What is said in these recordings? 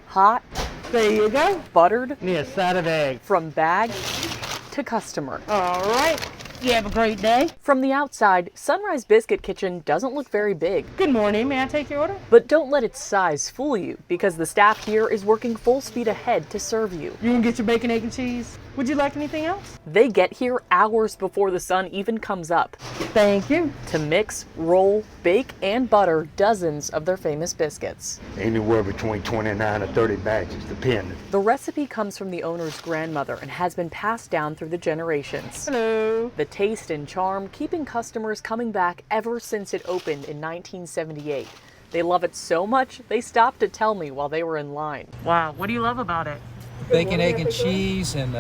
Hot. There you go. Buttered. Need a side of egg. From bag to customer. All right. You have a great day. From the outside, Sunrise Biscuit Kitchen doesn't look very big. Good morning. May I take your order? But don't let its size fool you, because the staff here is working full speed ahead to serve you. You can get your bacon, egg, and cheese. Would you like anything else? They get here hours before the sun even comes up. Thank you. To mix, roll, bake, and butter dozens of their famous biscuits. Anywhere between 29 to 30 batches, depending. The recipe comes from the owner's grandmother and has been passed down through the generations. Hello. The taste and charm keeping customers coming back ever since it opened in 1978. They love it so much, they stopped to tell me while they were in line. Wow, what do you love about it? Bacon, egg, and cheese, and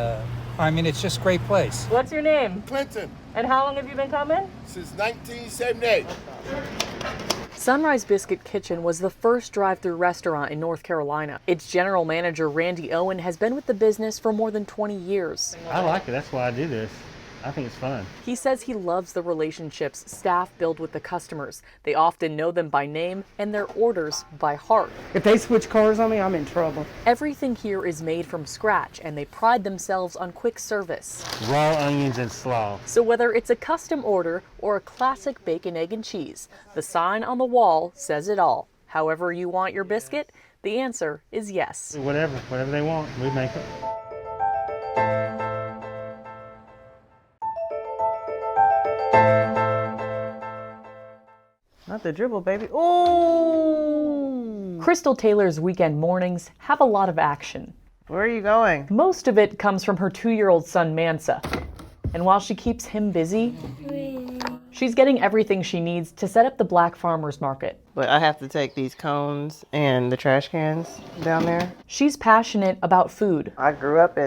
I mean, it's just a great place. What's your name? Clinton, And how long have you been coming? since 1978. Sunrise Biscuit Kitchen was the first drive-through restaurant in North Carolina. Its general manager, Randy Owen, has been with the business for more than 20 years. I like it. That's why I do this. I think it's fun. He says he loves the relationships staff build with the customers. They often know them by name and their orders by heart. If they switch cars on me, I'm in trouble. Everything here is made from scratch, and they pride themselves on quick service. Raw onions and slaw. So whether it's a custom order or a classic bacon, egg, and cheese, the sign on the wall says it all. However you want your biscuit, the answer is yes. Whatever they want, we make it. Not the dribble, baby. Oh! Crystal Taylor's weekend mornings have a lot of action. Where are you going? Most of it comes from her 2-year-old son, Mansa. And while she keeps him busy, she's getting everything she needs to set up the Black Farmers Market. But I have to take these cones and the trash cans down there. She's passionate about food. I grew up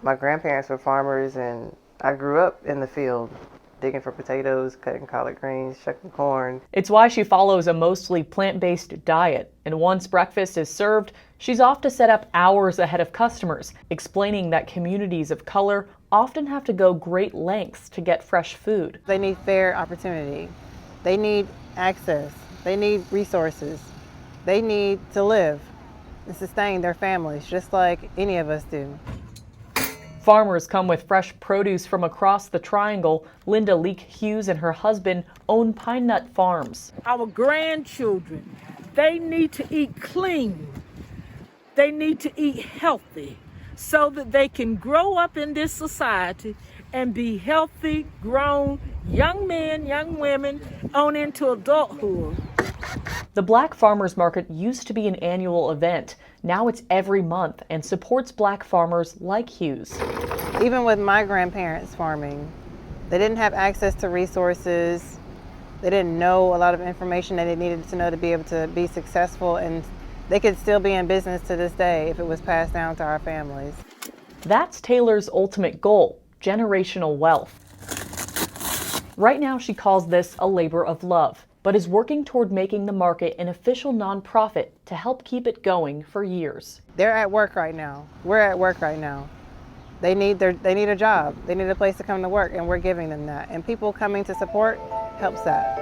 my grandparents were farmers, and I grew up in the field, digging for potatoes, cutting collard greens, shucking corn. It's why she follows a mostly plant-based diet. And once breakfast is served, she's off to set up hours ahead of customers, explaining that communities of color often have to go great lengths to get fresh food. They need fair opportunity. They need access. They need resources. They need to live and sustain their families, just like any of us do. Farmers come with fresh produce from across the triangle. Linda Leake Hughes and her husband own Pine Nut Farms. Our grandchildren, they need to eat clean. They need to eat healthy so that they can grow up in this society and be healthy, grown young men, young women on into adulthood. The Black Farmers Market used to be an annual event. Now it's every month and supports Black farmers like Hughes. Even with my grandparents farming, they didn't have access to resources. They didn't know a lot of information that they needed to know to be able to be successful, and they could still be in business to this day if it was passed down to our families. That's Taylor's ultimate goal, generational wealth. Right now she calls this a labor of love, but is working toward making the market an official nonprofit to help keep it going for years. They're at work right now. We're at work right now. They need a job. They need a place to come to work, and we're giving them that. And people coming to support helps that.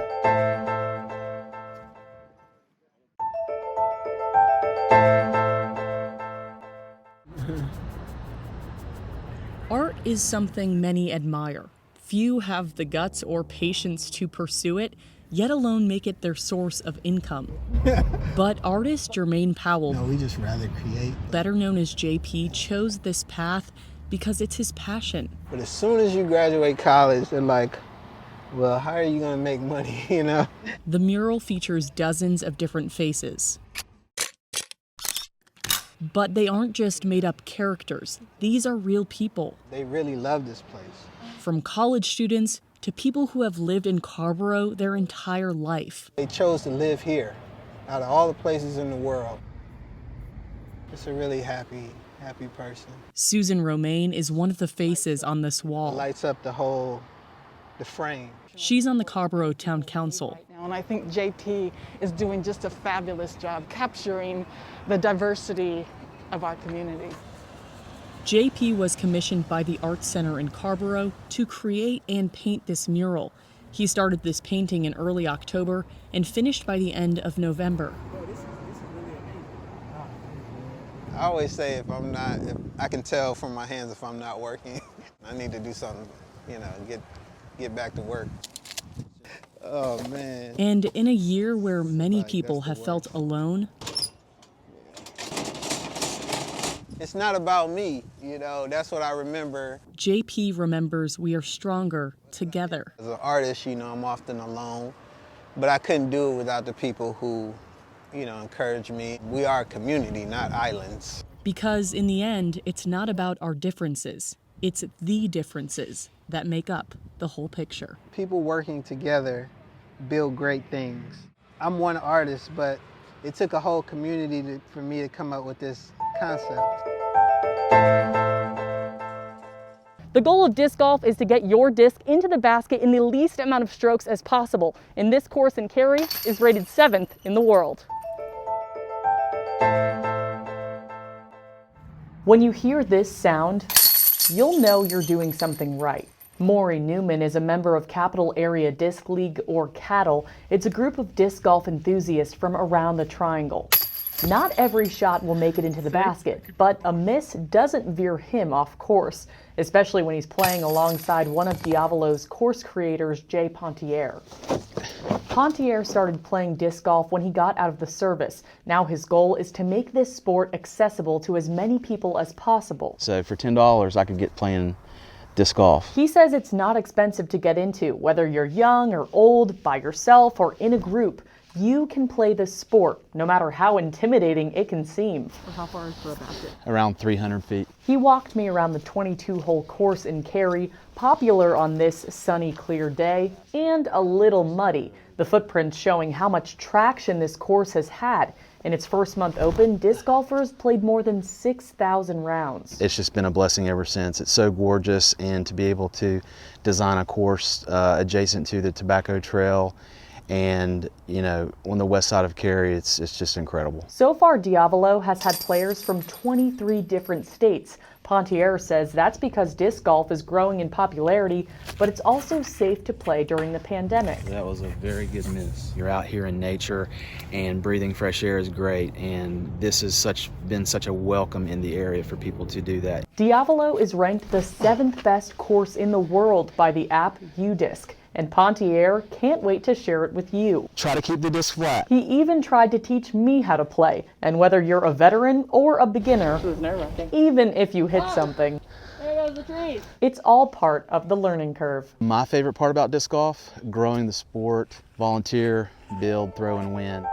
Art is something many admire. Few have the guts or patience to pursue it, yet alone make it their source of income. But artist Jermaine Powell, we just rather create. better known as JP, chose this path because it's his passion. But as soon as you graduate college, they're like, well, how are you gonna make money, you know? The mural features dozens of different faces. But they aren't just made-up characters. These are real people. They really love this place. From college students to people who have lived in Carborough their entire life. They chose to live here, out of all the places in the world. It's a really happy person. Susan Romaine is one of the faces on this It wall. lights up the frame. She's on the Carborough Town Council. And I think JP is doing just a fabulous job capturing the diversity of our community. JP was commissioned by the Arts Center in Carborough to create and paint this mural. He started this painting in early October and finished by the end of November. I always say if I can tell from my hands if I'm not working, I need to do something, get back to work. Oh man. And in a year where many people have felt alone, It's not about me, that's what I remember. JP remembers we are stronger together. As an artist, I'm often alone, but I couldn't do it without the people who, encourage me. We are a community, not islands. Because in the end, it's not about our differences. It's the differences that make up the whole picture. People working together build great things. I'm one artist, but it took a whole community for me to come up with this concept. The goal of disc golf is to get your disc into the basket in the least amount of strokes as possible, and this course in Cary is rated 7th in the world. When you hear this sound, you'll know you're doing something right. Maury Newman is a member of Capital Area Disc League, or CATL. It's a group of disc golf enthusiasts from around the Triangle. Not every shot will make it into the basket, but a miss doesn't veer him off course, especially when he's playing alongside one of Diavolo's course creators, Jay Pontier. Pontier started playing disc golf when he got out of the service. Now his goal is to make this sport accessible to as many people as possible. So for $10, I could get playing disc golf. He says it's not expensive to get into, whether you're young or old, by yourself or in a group. You can play this sport, no matter how intimidating it can seem. How far is the basket? Around 300 feet. He walked me around the 22-hole course in Cary, popular on this sunny, clear day, and a little muddy. The footprints showing how much traction this course has had. In its first month open, disc golfers played more than 6,000 rounds. It's just been a blessing ever since. It's so gorgeous, and to be able to design a course adjacent to the Tobacco Trail and, on the west side of Cary, it's just incredible. So far, Diavolo has had players from 23 different states. Pontier says that's because disc golf is growing in popularity, but it's also safe to play during the pandemic. That was a very good miss. You're out here in nature, and breathing fresh air is great, and this has been such a welcome in the area for people to do that. Diavolo is ranked the 7th best course in the world by the app UDisc. And Pontier can't wait to share it with you. Try to keep the disc flat. He even tried to teach me how to play. And whether you're a veteran or a beginner, It was nerve-wracking. even if you hit something, There goes the trees. it's all part of the learning curve. My favorite part about disc golf, growing the sport, volunteer, build, throw, and win.